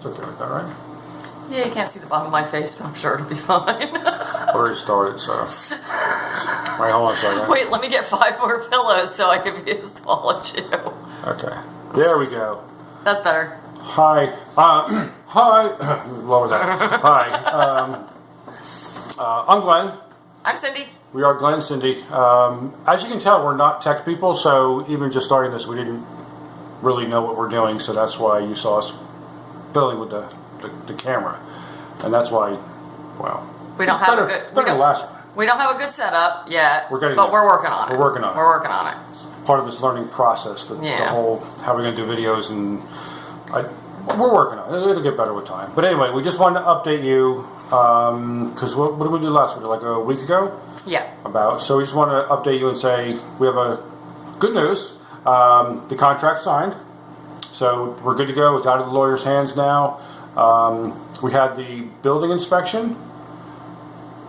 It's okay like that, right? Yeah, you can't see the bottom of my face, but I'm sure it'll be fine. Already started, so. Wait, hold on a second. Wait, let me get 5 more pillows so I can be as tall as you. Okay. There we go. That's better. Hi. Hi. Lower that. Hi. I'm Glenn. I'm Cindy. We are Glenn and Cindy. As you can tell, we're not tech people, so even just starting this, we didn't really know what we're doing, so that's why you saw us fiddling with the camera. And that's why, well, we don't have a good we don't have a good setup yet, but we're working on it. We're working on it. We're working on it. It's part of this learning process, the whole how we're going to do videos, and we're working on it. It'll get better with time. But anyway, we just wanted to update you because what did we do last week? Like a week ago? Yeah. So we just wanted to update you and say we have a good news. The contract signed, so we're good to go. It's out of the lawyer's hands now. We had the building inspection,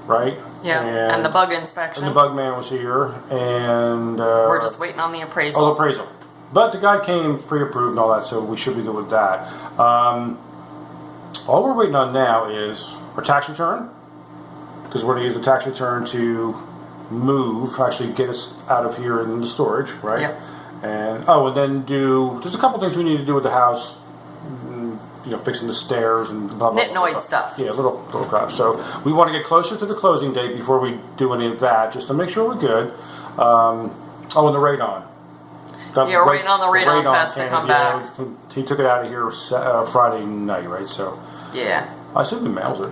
right? Yeah, and the bug inspection. And the bug man was here, and we're just waiting on the appraisal. Oh, appraisal. But the guy came pre-approved and all that, so we should be good with that. All we're waiting on now is our tax return, because we're going to use the tax return to move, actually get us out of here in the storage, right? Yep. And then there's a couple things we need to do with the house, fixing the stairs and blah, blah, Nitnoid stuff. Yeah, little crap. So we want to get closer to the closing date before we do any of that, just to make sure we're good. And the radon. We're waiting on the radon test to come back. He took it out of here Friday night, right? So yeah. I assume he mails it.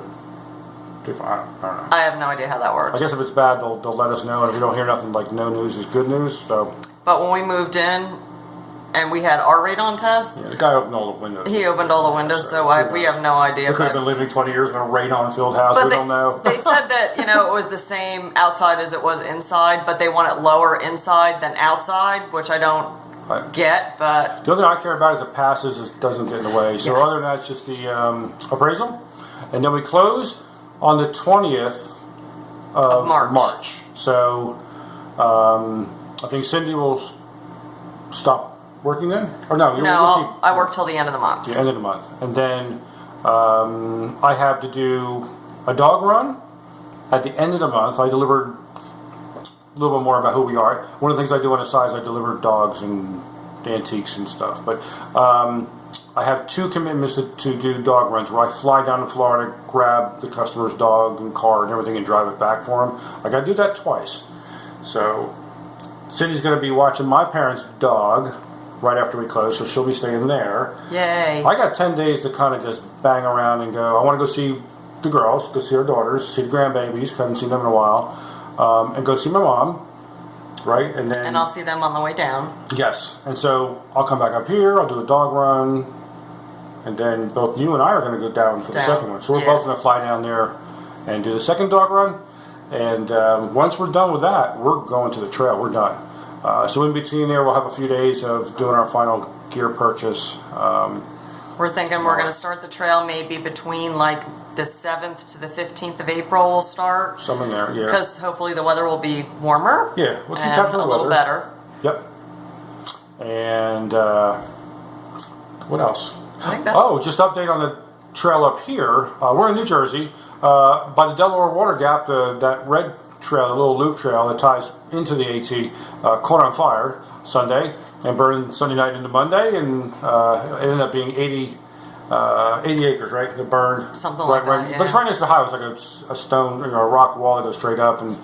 I don't know. I have no idea how that works. I guess if it's bad, they'll let us know. And if we don't hear nothing, like no news is good news. So. But when we moved in, and we had our radon test. Yeah, the guy opened all the windows. He opened all the windows, so we have no idea. We could have been living 20 years in a radon-filled house. We don't know. They said that it was the same outside as it was inside, but they want it lower inside than outside, which I don't get. But the only thing I care about is it passes, it doesn't get in the way. So other than that, it's just the appraisal, and then we close on the 20th of March. So I think Cindy will stop working then? Or no? I work till the end of the month. The end of the month. And then I have to do a dog run at the end of the month. I delivered a little bit more about who we are. One of the things I do on the side is I deliver dogs and antiques and stuff. But I have 2 commitments to do dog runs where I fly down to Florida, grab the customer's dog and car and everything and drive it back for them. I got to do that twice. So Cindy's going to be watching my parents' dog right after we close, so she'll be staying there. Yay. I got 10 days to kind of just bang around and go. I want to go see the girls, go see our daughters, see the grandbabies, haven't seen them in a while, and go see my mom, right? And then I'll see them on the way down. Yes. And so I'll come back up here, I'll do a dog run, and then both you and I are going to go down for the second one. So we're both going to fly down there and do the second dog run. And once we're done with that, we're going to the trail. We're done. So in between there, we'll have a few days of doing our final gear purchase. We're thinking we're going to start the trail maybe between like the 7th to the 15th of April we'll start. Something there, yeah. Because hopefully the weather will be warmer. Yeah, we'll keep and capturing a the little weather. better. Yep. And what else? I think that's just update on the trail up here. We're in New Jersey. By the Delaware Water Gap, that red trail, the little loop trail that ties into the AT, caught on fire Sunday and burned Sunday night into Monday, and it ended up being 80 acres, right? It burned. Something like that, yeah. But it's right next to the highway. It's like a stone, a rock wall that goes straight up, and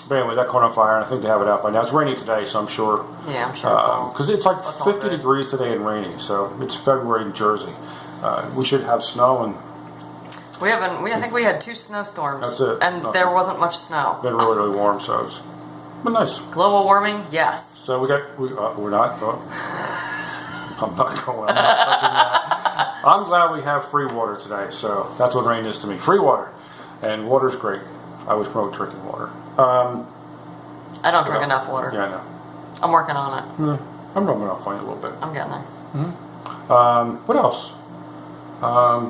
but anyway, that caught on fire, and I think they have it out by now. It's rainy today, so I'm sure. Yeah, I'm sure it's all. Because it's like 50 degrees today and rainy, so it's February in Jersey. We should have snow and. We haven't. I think we had 2 snowstorms. That's it. And there wasn't much snow. It's been really, really warm, so it's been nice. Global warming, yes. So we're not. I'm not touching that. I'm glad we have free water today. So that's what rain is to me. Free water, and water's great. I always promote drinking water. I don't drink enough water. Yeah, I know. I'm working on it. I'm rubbing off on it a little bit. I'm getting there. Mm-hmm. What else?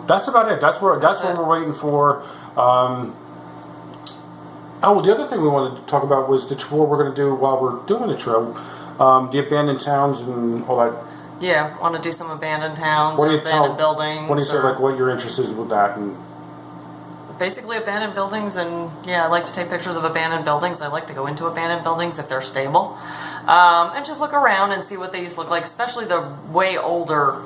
That's about it. That's what we're waiting for. The other thing we wanted to talk about was the tour we're going to do while we're doing the trail. The abandoned towns and all that. Yeah, want to do some abandoned towns, What or do you abandoned tell? buildings. What do you say, or- like, what your interest is with that? And Basically abandoned buildings, and yeah, I like to take pictures of abandoned buildings. I like to go into abandoned buildings if they're stable, and just look around and see what they used to look like, especially the way older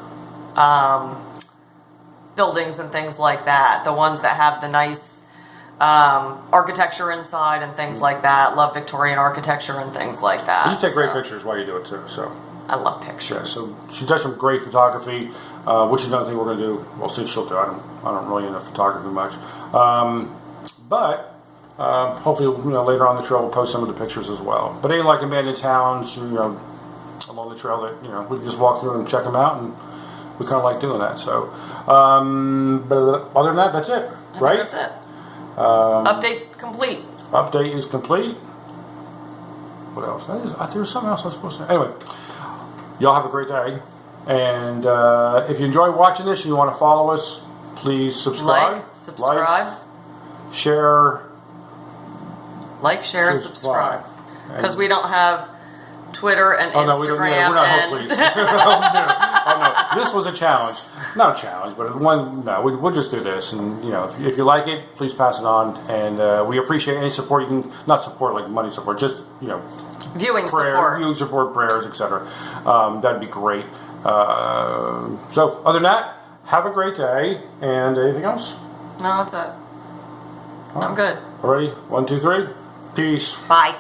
buildings and things like that. The ones that have the nice architecture inside and things like that. Love Victorian architecture and things like that. you take great pictures while you do it too. So. I love Yeah, pictures. so she does some great photography, which is another thing we're going to do. Well, since she'll do, I don't really know photography much, but hopefully, later on the trail we'll post some of the pictures as well. But any like abandoned towns, along the trail that we can just walk through and check them out, and we kind of like doing that. So, but other than that, that's it, right? That's it. Update complete. Update is complete. What else? There's something else I was supposed to say. Anyway. Y'all have a great day, and if you enjoy watching this and you want to follow us, please subscribe. Subscribe. Share. Share, and subscribe. Because we don't have Twitter and Instagram. No, we don't. Yeah, we're not hopefully. Oh no! This was a challenge. Not a challenge, but one. No, we'll just do this, and if you like it, please pass it on, and we appreciate any support you can. Not support like money support, just viewing support, prayers, etc. That'd be great. So, other than that, have a great day. And anything else? No, that's it. I'm good. Alrighty, 1, 2, 3. Peace. Bye.